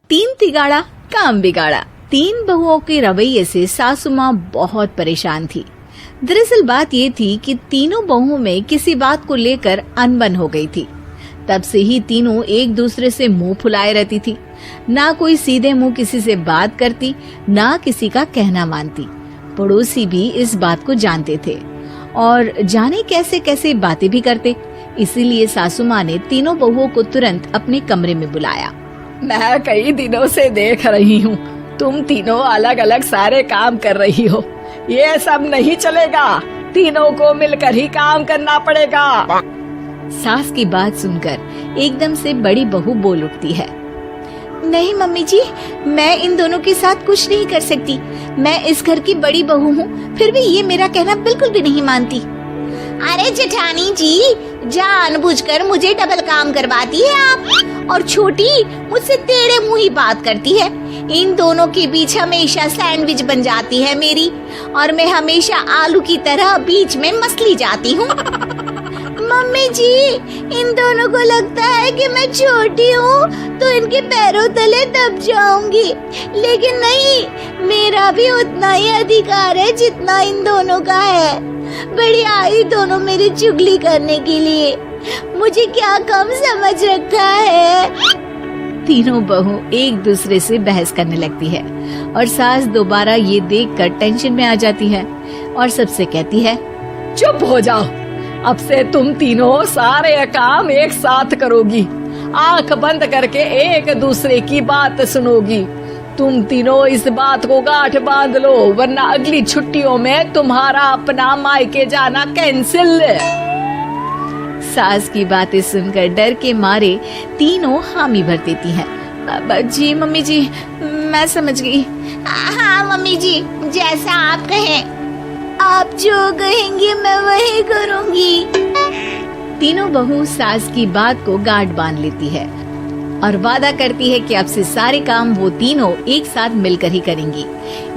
तीन तिगाड़ा काम बिगाड़ा। तीन बहुओं के रवैये से सासू माँ बहुत परेशान थी। दरअसल बात ये थी कि तीनों बहुओं में किसी बात को लेकर अनबन हो गई थी। तब से ही तीनों एक दूसरे से मुंह फुलाए रहती थी। ना कोई सीधे मुंह किसी से बात करती, ना किसी का कहना मानती। पड़ोसी भी इस बात को जानते थे और जाने कैसे कैसे बातें भी करते। इसीलिए सासू माँ ने तीनों बहुओं को तुरंत अपने कमरे में बुलाया। मैं कई दिनों से देख रही हूँ, तुम तीनों अलग अलग सारे काम कर रही हो। ये सब नहीं चलेगा, तीनों को मिलकर ही काम करना पड़ेगा। सास की बात सुनकर एकदम से बड़ी बहू बोल उठती है। नहीं मम्मी जी, मैं इन दोनों के साथ कुछ नहीं कर सकती। मैं इस घर की बड़ी बहू हूँ, फिर भी ये मेरा कहना बिल्कुल भी नहीं मानती। अरे जेठानी जी, जानबूझकर मुझे डबल काम करवाती है आप। और छोटी मुझसे टेढ़े मुंह ही बात करती है। इन दोनों के बीच हमेशा सैंडविच बन जाती है मेरी, और मैं हमेशा आलू की तरह बीच में मसली जाती हूँ। मम्मी जी, इन दोनों को लगता है कि मैं छोटी हूँ तो इनके पैरों तले दब जाऊंगी, लेकिन नहीं, मेरा भी उतना ही अधिकार है जितना इन दोनों का है। बड़ी आई दोनों मेरी चुगली करने के लिए, मुझे क्या कम समझ रखा है। तीनों बहू एक दूसरे से बहस करने लगती है और सास दोबारा ये देखकर टेंशन में आ जाती है और सबसे कहती है, चुप हो जाओ, अब से तुम तीनों सारे काम एक साथ करोगी। आंख बंद करके एक दूसरे की बात सुनोगी। तुम तीनों इस बात को गांठ बांध लो, वरना अगली छुट्टियों में तुम्हारा अपना मायके जाना कैंसिल। सास की बातें सुनकर डर के मारे तीनों हामी भर देती हैं। जी मम्मी जी, मैं समझ गई। हाँ मम्मी जी, जैसा आप कहें। आप जो कहेंगी मैं वही करूँगी। तीनों बहू सास की बात को गांठ बांध लेती है और वादा करती है कि अब से सारे काम वो तीनों एक साथ मिलकर ही करेंगी।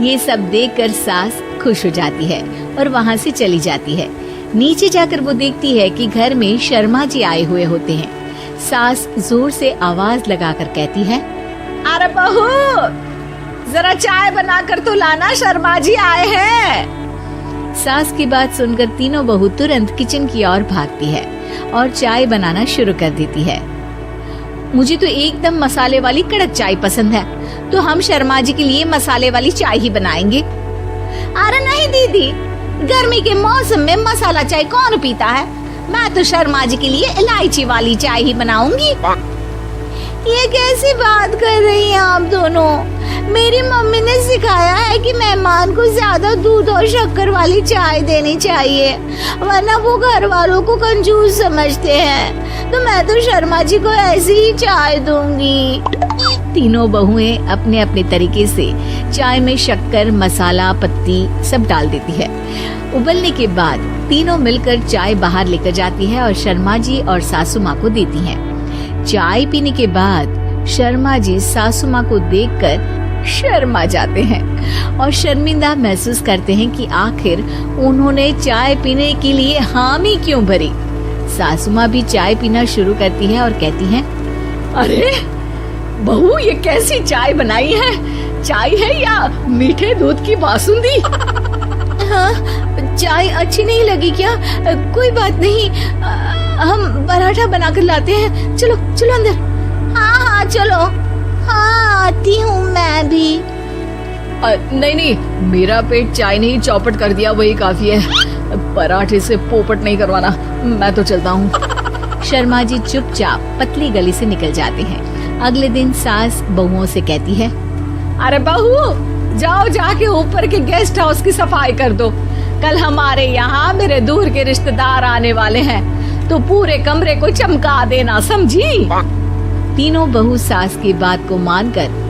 ये सब देखकर सास खुश हो जाती है और वहाँ से चली जाती है। नीचे जाकर वो देखती है कि घर में शर्मा जी आए हुए होते हैं। सास जोर से आवाज लगाकर कहती है, अरे बहू, जरा चाय बनाकर तो लाना, शर्मा जी आए हैं। सास की बात सुनकर तीनों बहू तुरंत किचन की ओर भागती है और चाय बनाना शुरू कर देती है। मुझे तो एकदम मसाले वाली कड़क चाय पसंद है, तो हम शर्मा जी के लिए मसाले वाली चाय ही बनाएंगे। अरे नहीं दीदी, गर्मी के मौसम में मसाला चाय कौन पीता है? मैं तो शर्मा जी के लिए इलायची वाली चाय ही बनाऊंगी। ये कैसी बात कर रही हैं आप दोनों? मेरी मम्मी ने सिखाया है कि मेहमान को ज्यादा दूध और शक्कर वाली चाय देनी चाहिए, वरना वो घर वालों को कंजूस समझते हैं। तो मैं तो शर्मा जी को ऐसी ही चाय दूंगी। तीनों बहुएं अपने अपने तरीके से चाय में शक्कर, मसाला, पत्ती सब डाल देती है। उबलने के बाद तीनों मिलकर चाय बाहर लेकर जाती है और शर्मा जी और सासू माँ को देती हैं। चाय पीने के बाद शर्मा जी सासू माँ को देखकर शर्मा जाते हैं और शर्मिंदा महसूस करते हैं कि आखिर उन्होंने चाय पीने के लिए हामी क्यों भरी। सासू माँ भी चाय पीना शुरू करती है और कहती हैं, अरे बहू, ये कैसी चाय बनाई है? चाय है या मीठे दूध की बासुंदी? हाँ, चाय अच्छी नहीं लगी क्या? कोई बात नहीं, हम पराठा बनाकर लाते हैं। चलो चलो अंदर। हाँ हाँ चलो। हाँ, आती हूँ मैं भी। नहीं नहीं, मेरा पेट चाय नहीं चौपट कर दिया, वही काफी है। पराठे से पोपट नहीं करवाना, मैं तो चलता हूँ। शर्मा जी चुपचाप पतली गली से निकल जाते हैं। अगले दिन सास बहुओं से कहती है, अरे बहू, जाओ जाके ऊपर के गेस्ट हाउस की सफाई कर दो। कल हमारे यहाँ मेरे दूर के रिश्तेदार आने वाले हैं, तो पूरे कमरे को चमका देना, समझी? तीनों बहू सास की बात को मानकर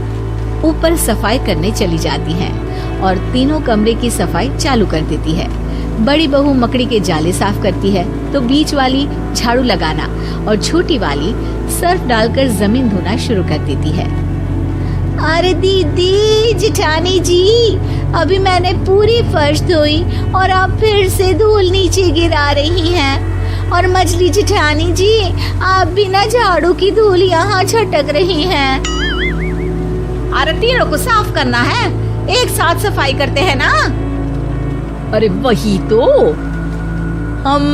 ऊपर सफाई करने चली जाती हैं और तीनों कमरे की सफाई चालू कर देती है। बड़ी बहू मकड़ी के जाले साफ करती है तो बीच वाली झाड़ू लगाना और छोटी वाली सर्फ डालकर जमीन धोना शुरू कर देती है। अरे दीदी, जेठानी जी, अभी मैंने पूरी फर्श धोई और आप फिर से धूल नीचे गिरा रही हैं। और मछली जेठानी जी, आप बिना झाड़ू की धूल यहाँ छटक रही हैं। अरे तीनों को साफ करना है, एक साथ सफाई करते हैं ना। अरे वही तो, हम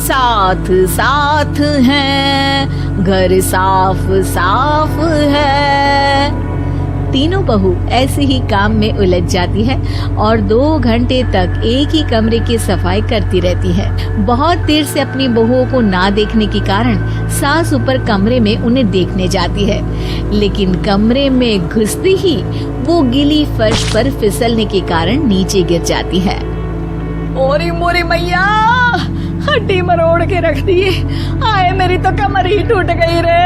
साथ साथ हैं, घर साफ साफ है। तीनों बहू ऐसे ही काम में उलझ जाती है और 2 घंटे तक एक ही कमरे की सफाई करती रहती है। बहुत देर से अपनी बहुओं को ना देखने के कारण सास ऊपर कमरे में उन्हें देखने जाती है, लेकिन कमरे में घुसते ही वो गीली फर्श पर फिसलने के कारण नीचे गिर जाती है। ओरी मोरी मैया, हड्डी मरोड़ के रख दी। आए मेरी तो कमर ही टूट गई रे।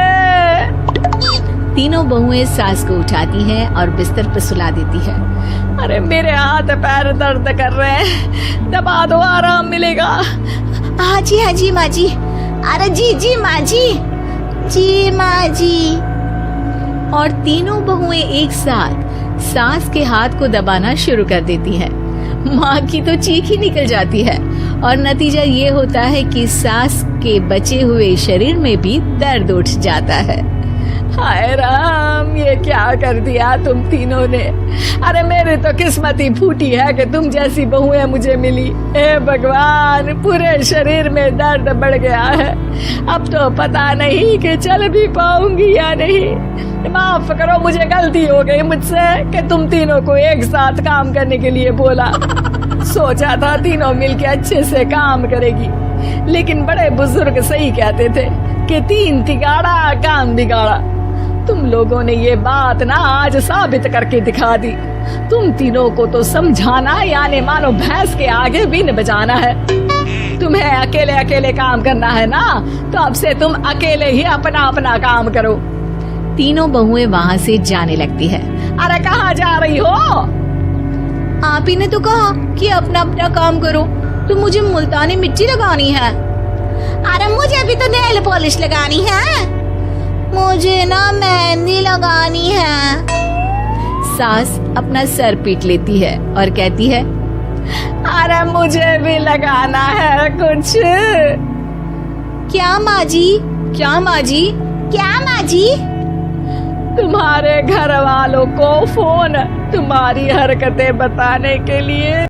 तीनों बहुएं सास को उठाती हैं और बिस्तर पर सुला देती है। अरे मेरे हाथ पैर दर्द कर रहे हैं, दबा दो आराम मिलेगा। हाँ जी माँ जी। अरे जी माँ जी माँ जी। और तीनों बहुएं एक साथ सास के हाथ को दबाना शुरू कर देती है। माँ की तो चीख ही निकल जाती है और नतीजा ये होता है कि सास के बचे हुए शरीर में भी दर्द उठ जाता है। हाय राम, ये क्या कर दिया तुम तीनों ने। अरे मेरी तो किस्मत ही फूटी है कि तुम जैसी बहुएं मुझे मिली। हे भगवान, पूरे शरीर में दर्द बढ़ गया है। अब तो पता नहीं कि चल भी पाऊंगी या नहीं। माफ करो, मुझे गलती हो गई मुझसे कि तुम तीनों को एक साथ काम करने के लिए बोला। सोचा था तीनों मिलके अच्छे से काम करेगी, लेकिन बड़े बुजुर्ग सही कहते थे कि 3 तिगाड़ा काम बिगाड़ा। तुम लोगों ने ये बात ना आज साबित करके दिखा दी। तुम तीनों को तो समझाना यानी मानो भैंस के आगे बीन बजाना है। तुम्हें अकेले अकेले काम करना है ना, तो अब से तुम अकेले ही अपना अपना काम करो। तीनों बहुएं वहाँ से जाने लगती है। अरे कहाँ जा रही हो? आप ही ने तो कहा कि अपना अपना काम करो, तो मुझे मुल्तानी मिट्टी लगानी है। अरे मुझे भी तो नेल पॉलिश लगानी है। मुझे ना मेहंदी लगानी है। सास अपना सर पीट लेती है और कहती है, अरे मुझे भी लगाना है कुछ। क्या माँ जी? क्या माँ जी? क्या माँ जी? तुम्हारे घर वालों को फोन तुम्हारी हरकतें बताने के लिए।